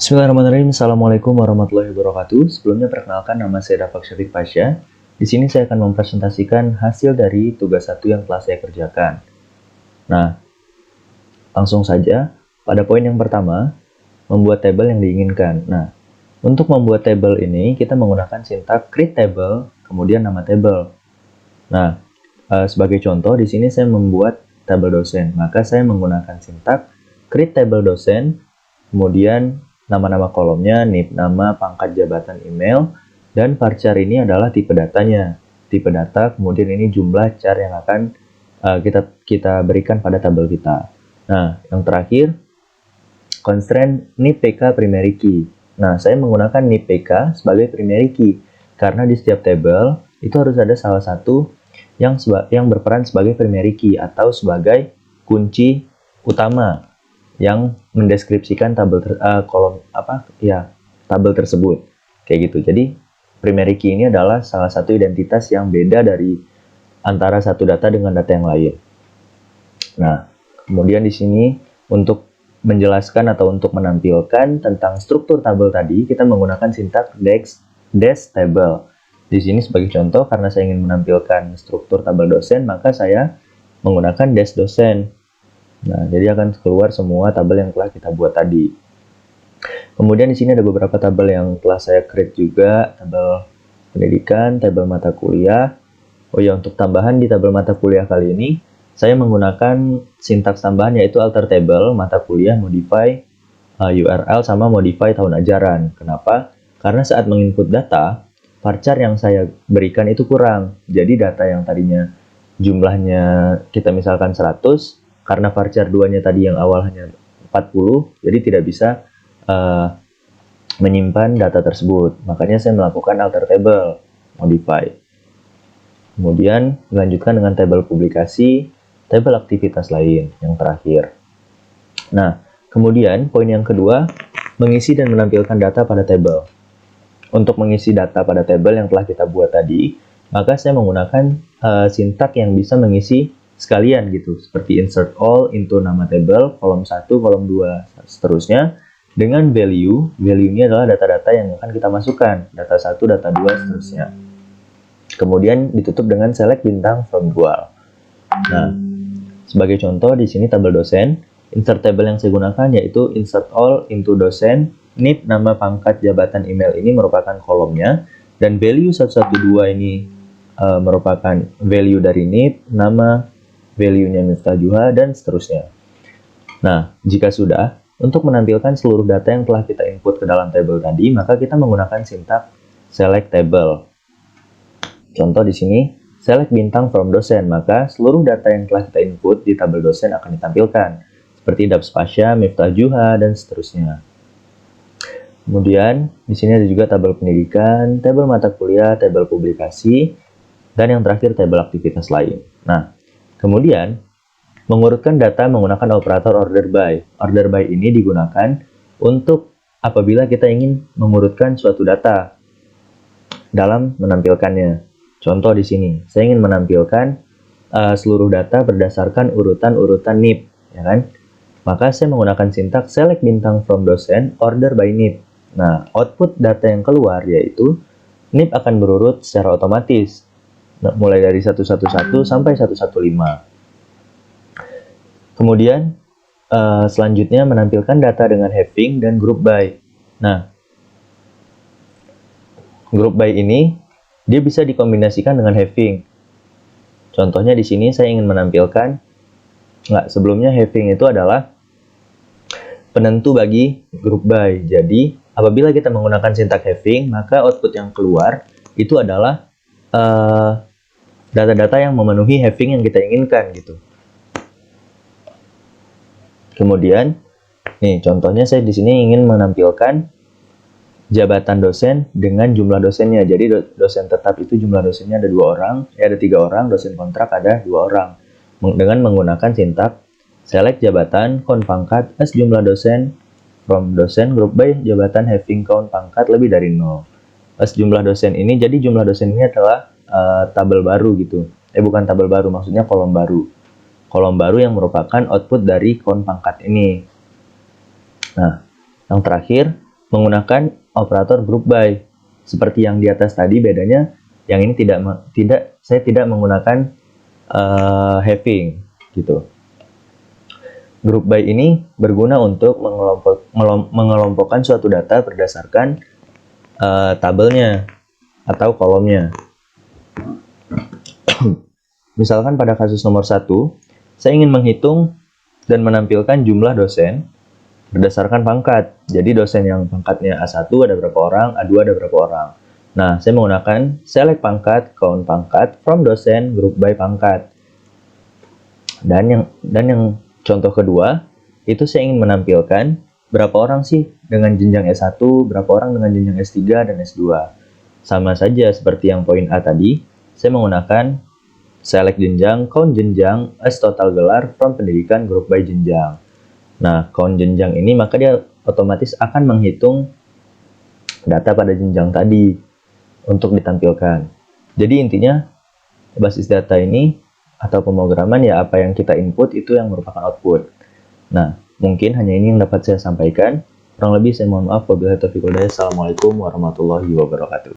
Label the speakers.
Speaker 1: Bismillahirrahmanirrahim. Assalamualaikum warahmatullahi wabarakatuh. Sebelumnya perkenalkan, nama saya Dapak Syafiq Pasha. Di sini saya akan mempresentasikan hasil dari tugas 1 yang telah saya kerjakan. Nah, langsung saja pada poin yang pertama, membuat tabel yang diinginkan. Nah, untuk membuat tabel ini kita menggunakan sintak create table, kemudian nama tabel. Nah, sebagai contoh di sini saya membuat tabel dosen, maka saya menggunakan sintak create table dosen, kemudian nama-nama kolomnya, NIP, nama, pangkat, jabatan, email, dan varchar ini adalah tipe datanya. Tipe data, kemudian ini jumlah char yang akan kita berikan pada tabel kita. Nah, yang terakhir, constraint NIP PK primary key. Nah, saya menggunakan NIP PK sebagai primary key, karena di setiap tabel itu harus ada salah satu yang berperan sebagai primary key atau sebagai kunci utama yang mendeskripsikan tabel tersebut, kayak gitu. Jadi primary key ini adalah salah satu identitas yang beda dari antara satu data dengan data yang lain. Nah, kemudian di sini untuk menjelaskan atau untuk menampilkan tentang struktur tabel tadi, kita menggunakan sintak dash table. Di sini sebagai contoh, karena saya ingin menampilkan struktur tabel dosen, maka saya menggunakan dash dosen. Nah, jadi akan keluar semua tabel yang telah kita buat tadi. Kemudian di sini ada beberapa tabel yang telah saya create juga, tabel pendidikan, tabel mata kuliah. Oh ya, untuk tambahan di tabel mata kuliah kali ini, saya menggunakan sintaks tambahan yaitu alter table, mata kuliah, modify URL, sama modify tahun ajaran. Kenapa? Karena saat menginput data, varchar yang saya berikan itu kurang. Jadi data yang tadinya jumlahnya kita misalkan 100, karena varchar 2-nya tadi yang awal hanya 40, jadi tidak bisa menyimpan data tersebut. Makanya saya melakukan alter table, modify. Kemudian melanjutkan dengan tabel publikasi, tabel aktivitas lain yang terakhir. Nah, kemudian poin yang kedua, mengisi dan menampilkan data pada tabel. Untuk mengisi data pada tabel yang telah kita buat tadi, maka saya menggunakan sintak yang bisa mengisi sekalian gitu, seperti insert all into nama tabel, kolom 1, kolom 2, seterusnya, dengan value-nya adalah data-data yang akan kita masukkan, data 1, data 2, seterusnya. Kemudian ditutup dengan select bintang from dual. Nah, sebagai contoh di sini tabel dosen, insert table yang saya gunakan yaitu insert all into dosen, NIP, nama, pangkat, jabatan, email ini merupakan kolomnya, dan value 112 ini merupakan value dari NIP, nama, value-nya Miftah Juha, dan seterusnya. Nah, jika sudah, untuk menampilkan seluruh data yang telah kita input ke dalam tabel tadi, maka kita menggunakan sintak select table. Contoh di sini, select bintang from dosen, maka seluruh data yang telah kita input di tabel dosen akan ditampilkan, seperti Daps Pasha, Miftah Juha, dan seterusnya. Kemudian, di sini ada juga tabel pendidikan, tabel mata kuliah, tabel publikasi, dan yang terakhir tabel aktivitas lain. Nah, kemudian, mengurutkan data menggunakan operator order by. Order by ini digunakan untuk apabila kita ingin mengurutkan suatu data dalam menampilkannya. Contoh di sini, saya ingin menampilkan seluruh data berdasarkan urutan-urutan NIP, ya kan? Maka saya menggunakan sintak select bintang from dosen, order by NIP. Nah, output data yang keluar yaitu NIP akan berurut secara otomatis, mulai dari 111 sampai 115. Kemudian, selanjutnya menampilkan data dengan having dan group by. Nah, group by ini dia bisa dikombinasikan dengan having. Contohnya di sini saya ingin menampilkan, sebelumnya having itu adalah penentu bagi group by. Jadi, apabila kita menggunakan sintak having, maka output yang keluar itu adalah data-data yang memenuhi having yang kita inginkan gitu. Kemudian, nih contohnya saya di sini ingin menampilkan jabatan dosen dengan jumlah dosennya. Jadi dosen tetap itu jumlah dosennya ada 2 orang, ada 3 orang, dosen kontrak ada 2 orang. Dengan menggunakan sintak select jabatan, count pangkat, as jumlah dosen, from dosen, group by jabatan having count pangkat lebih dari 0. As jumlah dosen ini, jadi jumlah dosen ini adalah tabel baru gitu. Bukan tabel baru, maksudnya kolom baru. Kolom baru yang merupakan output dari count pangkat ini. Nah, yang terakhir, menggunakan operator group by. Seperti yang di atas tadi, bedanya yang ini saya tidak menggunakan having gitu. Group by ini berguna untuk mengelompokkan suatu data berdasarkan tabelnya atau kolomnya. Misalkan pada kasus nomor 1, saya ingin menghitung dan menampilkan jumlah dosen berdasarkan pangkat. Jadi dosen yang pangkatnya A1 ada berapa orang, A2 ada berapa orang. Nah, saya menggunakan select pangkat, count pangkat, from dosen, group by pangkat. Dan yang contoh kedua, itu saya ingin menampilkan berapa orang sih dengan jenjang S1, berapa orang dengan jenjang S3 dan S2. Sama saja seperti yang poin A tadi, saya menggunakan select jenjang, count jenjang, as total gelar, from pendidikan, group by jenjang. Nah, count jenjang ini maka dia otomatis akan menghitung data pada jenjang tadi untuk ditampilkan. Jadi intinya basis data ini atau pemrograman ya apa yang kita input itu yang merupakan output. Nah, mungkin hanya ini yang dapat saya sampaikan. Kurang lebih saya mohon maaf. Wabillahi taufiq wal hidayah. Assalamualaikum warahmatullahi wabarakatuh.